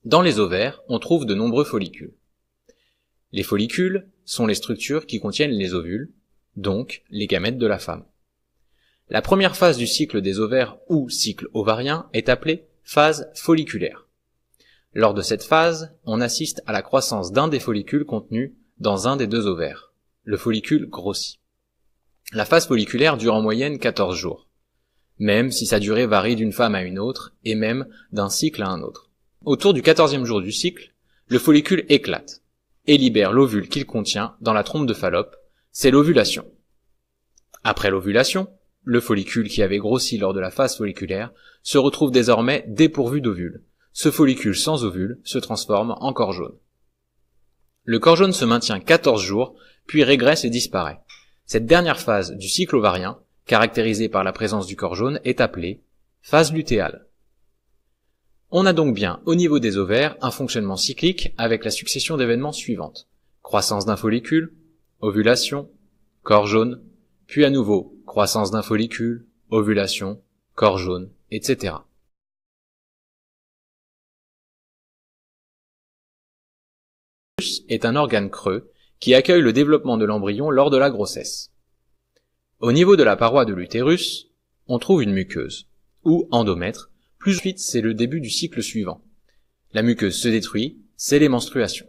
Dans les ovaires, on trouve de nombreux follicules. Les follicules sont les structures qui contiennent les ovules, donc les gamètes de la femme. La première phase du cycle des ovaires ou cycle ovarien est appelée phase folliculaire. Lors de cette phase, on assiste à la croissance d'un des follicules contenus dans un des deux ovaires. Le follicule grossit. La phase folliculaire dure en moyenne 14 jours, même si sa durée varie d'une femme à une autre et même d'un cycle à un autre. Autour du 14e jour du cycle, le follicule éclate et libère l'ovule qu'il contient dans la trompe de Fallope, c'est l'ovulation. Après l'ovulation, le follicule qui avait grossi lors de la phase folliculaire se retrouve désormais dépourvu d'ovule. Ce follicule sans ovule se transforme en corps jaune. Le corps jaune se maintient 14 jours, puis régresse et disparaît. Cette dernière phase du cycle ovarien, caractérisée par la présence du corps jaune, est appelée phase lutéale. On a donc bien, au niveau des ovaires, un fonctionnement cyclique avec la succession d'événements suivantes. Croissance d'un follicule, ovulation, corps jaune, puis à nouveau, croissance d'un follicule, ovulation, corps jaune, etc. L'utérus est un organe creux qui accueille le développement de l'embryon lors de la grossesse. Au niveau de la paroi de l'utérus, on trouve une muqueuse, ou endomètre, plus vite c'est le début du cycle suivant. La muqueuse se détruit, c'est les menstruations.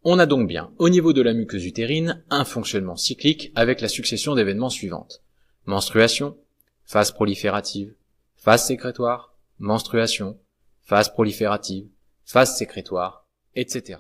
On a donc bien, au niveau de la muqueuse utérine, un fonctionnement cyclique avec la succession d'événements suivantes. Menstruation, phase proliférative, phase sécrétoire, menstruation, phase proliférative, phase sécrétoire, etc.